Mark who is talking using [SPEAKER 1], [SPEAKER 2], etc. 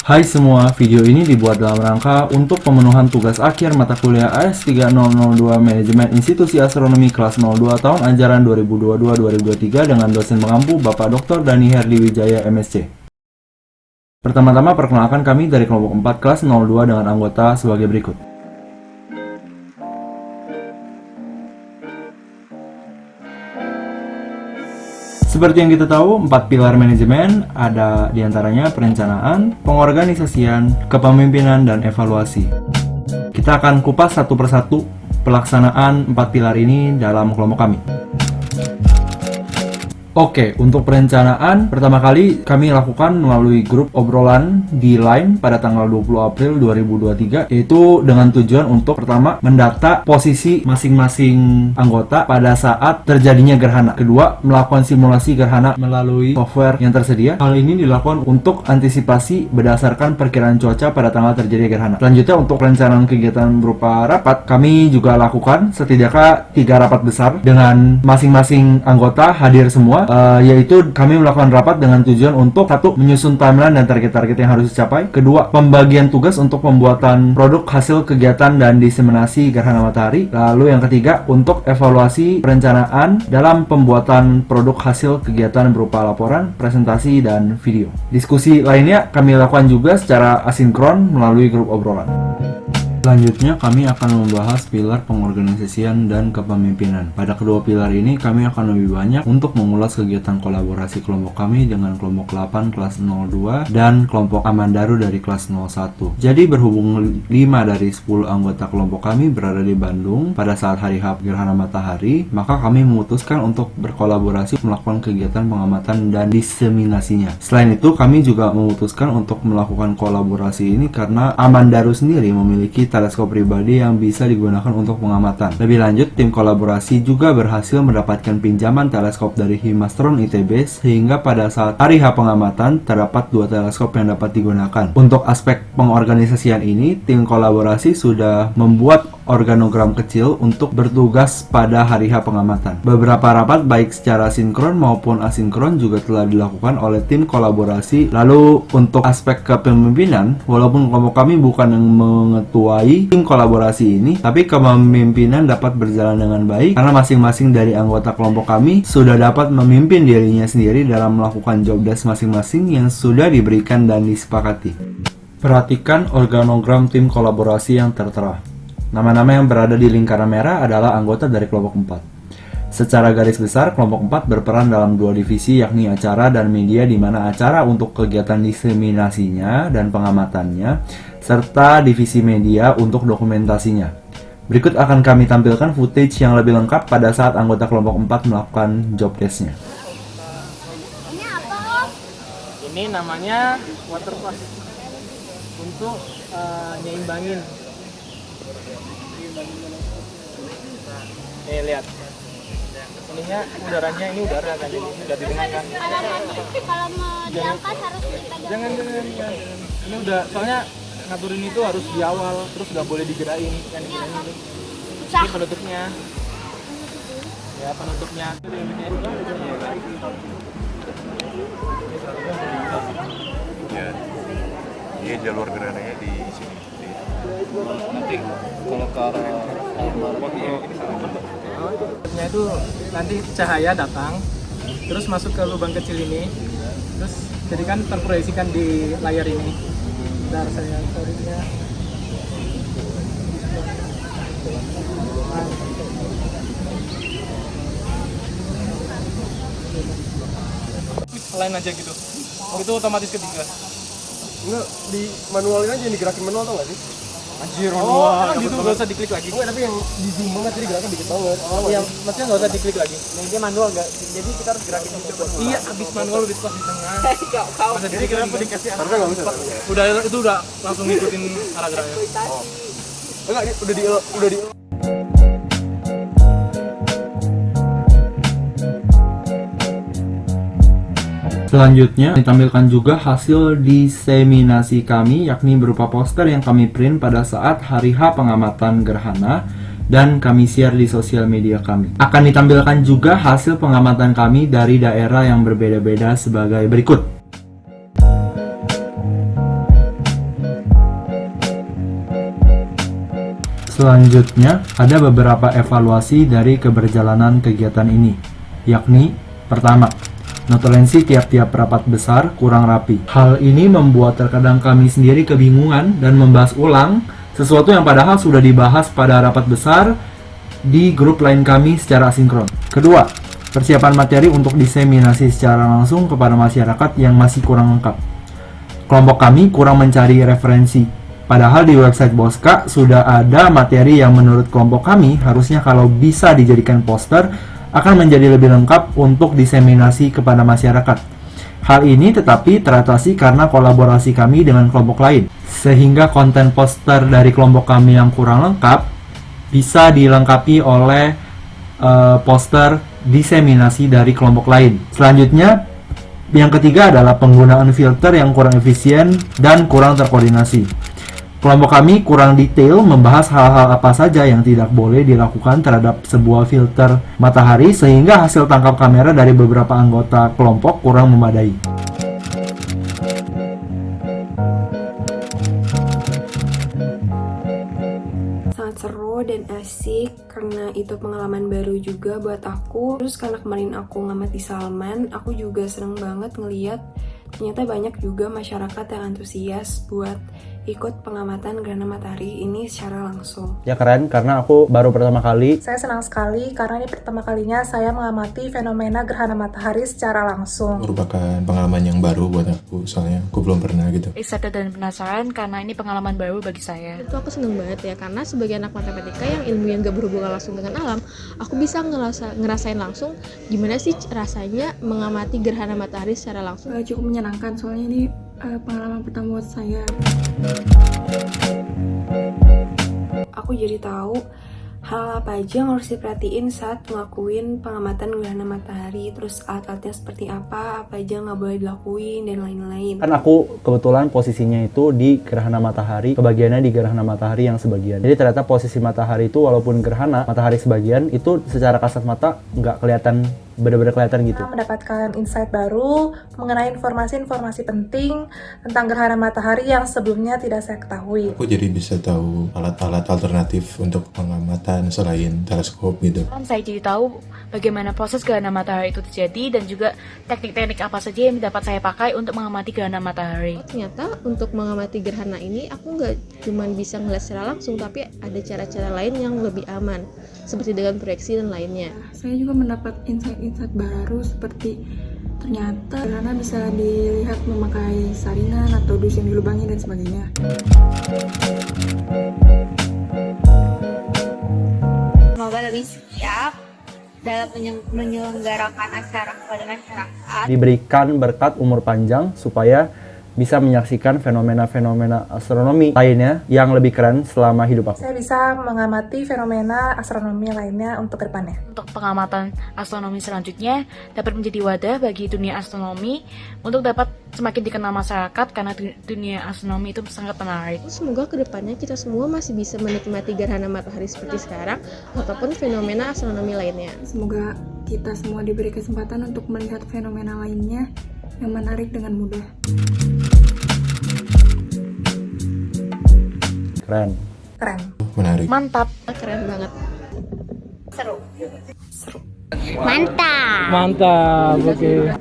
[SPEAKER 1] Hai semua, video ini dibuat dalam rangka untuk pemenuhan tugas akhir mata kuliah AS3002 Manajemen Institusi Astronomi kelas 02 tahun ajaran 2022-2023 dengan dosen pengampu Bapak Dr. Dani Herdi Wijaya MSc. Pertama-tama perkenalkan kami dari kelompok 4 kelas 02 dengan anggota sebagai berikut. Seperti yang kita tahu, 4 pilar manajemen ada diantaranya perencanaan, pengorganisasian, kepemimpinan, dan evaluasi. Kita akan kupas satu persatu pelaksanaan 4 pilar ini dalam kelompok kami. Oke, untuk perencanaan, pertama kali kami lakukan melalui grup obrolan di Line pada tanggal 20 April 2023, yaitu dengan tujuan untuk pertama, mendata posisi masing-masing anggota pada saat terjadinya gerhana. Kedua, melakukan simulasi gerhana melalui software yang tersedia. Hal ini dilakukan untuk antisipasi berdasarkan perkiraan cuaca pada tanggal terjadinya gerhana. Selanjutnya, untuk perencanaan kegiatan berupa rapat, kami juga lakukan setidaknya 3 rapat besar dengan masing-masing anggota hadir semua. Yaitu kami melakukan rapat dengan tujuan untuk satu, menyusun timeline dan target-target yang harus dicapai. Kedua, pembagian tugas untuk pembuatan produk hasil kegiatan dan diseminasi gerhana matahari. Lalu yang ketiga, untuk evaluasi perencanaan dalam pembuatan produk hasil kegiatan berupa laporan, presentasi, dan video. Diskusi lainnya kami lakukan juga secara asinkron melalui grup obrolan. Selanjutnya, kami akan membahas pilar pengorganisasian dan kepemimpinan. Pada kedua pilar ini, kami akan lebih banyak untuk mengulas kegiatan kolaborasi kelompok kami dengan kelompok 8 kelas 02 dan kelompok Amandaru dari kelas 01. Jadi, berhubung 5 dari 10 anggota kelompok kami berada di Bandung pada saat hari H gerhana matahari, maka kami memutuskan untuk berkolaborasi melakukan kegiatan pengamatan dan diseminasinya. Selain itu, kami juga memutuskan untuk melakukan kolaborasi ini karena Amandaru sendiri memiliki teleskop pribadi yang bisa digunakan untuk pengamatan. Lebih lanjut, tim kolaborasi juga berhasil mendapatkan pinjaman teleskop dari Himastron ITB sehingga pada saat hari H pengamatan terdapat 2 teleskop yang dapat digunakan. Untuk aspek pengorganisasian ini, tim kolaborasi sudah membuat organogram kecil untuk bertugas pada hari H pengamatan. Beberapa rapat baik secara sinkron maupun asinkron juga telah dilakukan oleh tim kolaborasi. Lalu untuk aspek kepemimpinan, walaupun kelompok kami bukan yang mengetuai tim kolaborasi ini, tapi kepemimpinan dapat berjalan dengan baik karena masing-masing dari anggota kelompok kami sudah dapat memimpin dirinya sendiri dalam melakukan job desk masing-masing yang sudah diberikan dan disepakati. Perhatikan organogram tim kolaborasi yang tertera. Nama-nama yang berada di lingkaran merah adalah anggota dari kelompok 4. Secara garis besar, kelompok 4 berperan dalam 2 divisi, yakni acara dan media, di mana acara untuk kegiatan diseminasinya dan pengamatannya, serta divisi media untuk dokumentasinya. Berikut akan kami tampilkan footage yang lebih lengkap pada saat anggota kelompok 4 melakukan job desk-nya.
[SPEAKER 2] Ini apa, Om?
[SPEAKER 3] Ini namanya water pass untuk nyeimbangin. Lihat. Ininya udaranya, ini udara kan, jadi udah didengarkan.
[SPEAKER 2] Kalau mau diangkat harus dipegang.
[SPEAKER 3] Jangan. Ini udah, soalnya ngaturin itu harus di awal, terus nggak boleh digerain kan, digerain itu. Ini penutupnya. Ya, penutupnya.
[SPEAKER 4] Ya, ini jalur gerananya di sini. Nanti kalau ke arah
[SPEAKER 3] Penutupnya itu nanti cahaya datang, terus masuk ke lubang kecil ini, terus jadi kan terproyeksikan di layar ini. Bentar, saya taruhnya. Lain aja gitu. Itu otomatis ketiga.
[SPEAKER 5] Enggak, di manualin aja, digerakin manual tau gak sih?
[SPEAKER 3] Anjir, manual. Gitu gak usah diklik lagi.
[SPEAKER 5] Enggak, tapi yang di zoom banget jadi gerakan dikit banget.
[SPEAKER 3] Iya, maksudnya gak usah diklik lagi.
[SPEAKER 5] Nah, dia manual enggak? Jadi kita harus gerakin juga.
[SPEAKER 3] Iya, abis manual lebih pas di tengah. Masa
[SPEAKER 5] Jadi kenapa dikasih
[SPEAKER 3] harusnya nggak bisa. Itu udah langsung ngikutin arah geraknya.
[SPEAKER 5] Enggak, ini udah di
[SPEAKER 1] Selanjutnya, ditampilkan juga hasil diseminasi kami, yakni berupa poster yang kami print pada saat hari H pengamatan gerhana dan kami share di sosial media kami. Akan ditampilkan juga hasil pengamatan kami dari daerah yang berbeda-beda sebagai berikut. Selanjutnya, ada beberapa evaluasi dari keberjalanan kegiatan ini, yakni pertama, notulensi tiap-tiap rapat besar kurang rapi. Hal ini membuat terkadang kami sendiri kebingungan dan membahas ulang sesuatu yang padahal sudah dibahas pada rapat besar di grup lain kami secara asinkron. Kedua, persiapan materi untuk diseminasi secara langsung kepada masyarakat yang masih kurang lengkap. Kelompok kami kurang mencari referensi. Padahal di website Boska sudah ada materi yang menurut kelompok kami harusnya kalau bisa dijadikan poster akan menjadi lebih lengkap untuk diseminasi kepada masyarakat. Hal ini tetapi teratasi karena kolaborasi kami dengan kelompok lain, sehingga konten poster dari kelompok kami yang kurang lengkap bisa dilengkapi oleh poster diseminasi dari kelompok lain. Selanjutnya, yang ketiga adalah penggunaan filter yang kurang efisien dan kurang terkoordinasi. Kelompok kami kurang detail membahas hal-hal apa saja yang tidak boleh dilakukan terhadap sebuah filter matahari sehingga hasil tangkap kamera dari beberapa anggota kelompok kurang memadai.
[SPEAKER 6] Sangat seru dan asik karena itu pengalaman baru juga buat aku. Terus karena kemarin aku ngamati Salman, aku juga seneng banget ngeliat ternyata banyak juga masyarakat yang antusias buat ikut pengamatan gerhana matahari ini secara langsung.
[SPEAKER 1] Ya keren, karena aku baru pertama kali.
[SPEAKER 7] Saya senang sekali karena ini pertama kalinya saya mengamati fenomena gerhana matahari secara langsung.
[SPEAKER 8] Merupakan pengalaman yang baru buat aku, soalnya aku belum pernah gitu.
[SPEAKER 9] Excited dan penasaran karena ini pengalaman baru bagi saya.
[SPEAKER 10] Itu aku seneng banget ya, karena sebagai anak matematika yang ilmu yang gak berhubungan langsung dengan alam, aku bisa ngerasain langsung gimana sih rasanya mengamati gerhana matahari secara langsung.
[SPEAKER 6] Cukup menyenangkan soalnya ini pengalaman pertama buat saya. Aku jadi tahu hal apa aja yang harus diperhatiin saat ngelakuin pengamatan gerhana matahari, terus alat-alatnya seperti apa aja nggak boleh dilakuin, dan lain-lain.
[SPEAKER 1] Kan aku kebetulan posisinya itu di gerhana matahari, kebagiannya di gerhana matahari yang sebagian. Jadi ternyata posisi matahari itu walaupun gerhana matahari sebagian, itu secara kasat mata nggak kelihatan, benar-benar kelihatan gitu.
[SPEAKER 7] Kita mendapatkan insight baru mengenai informasi-informasi penting tentang gerhana matahari yang sebelumnya tidak saya ketahui.
[SPEAKER 8] Aku jadi bisa tahu alat-alat alternatif untuk pengamatan selain teleskop gitu.
[SPEAKER 9] Saya jadi tahu bagaimana proses gerhana matahari itu terjadi dan juga teknik-teknik apa saja yang dapat saya pakai untuk mengamati gerhana matahari.
[SPEAKER 10] Ternyata untuk mengamati gerhana ini aku nggak cuma bisa ngeliat secara langsung, tapi ada cara-cara lain yang lebih aman, seperti dengan proyeksi dan lainnya.
[SPEAKER 6] Saya juga mendapat insight baru seperti ternyata gerhana bisa dilihat memakai saringan atau dus yang dilubangi dan sebagainya.
[SPEAKER 2] Semoga lebih siap dalam menyelenggarakan acara kepada masyarakat.
[SPEAKER 1] Diberikan berkat umur panjang supaya bisa menyaksikan fenomena-fenomena astronomi lainnya yang lebih keren selama hidup aku.
[SPEAKER 7] Saya bisa mengamati fenomena astronomi lainnya untuk depannya.
[SPEAKER 9] Untuk pengamatan astronomi selanjutnya dapat menjadi wadah bagi dunia astronomi untuk dapat semakin dikenal masyarakat karena dunia astronomi itu sangat menarik.
[SPEAKER 10] Semoga kedepannya kita semua masih bisa menikmati gerhana matahari seperti sekarang ataupun fenomena astronomi lainnya.
[SPEAKER 6] Semoga kita semua diberi kesempatan untuk melihat fenomena lainnya yang menarik dengan mudah.
[SPEAKER 1] Keren.
[SPEAKER 8] Menarik.
[SPEAKER 9] Mantap.
[SPEAKER 10] Keren banget.
[SPEAKER 2] Mantap.
[SPEAKER 3] Mantap, oke.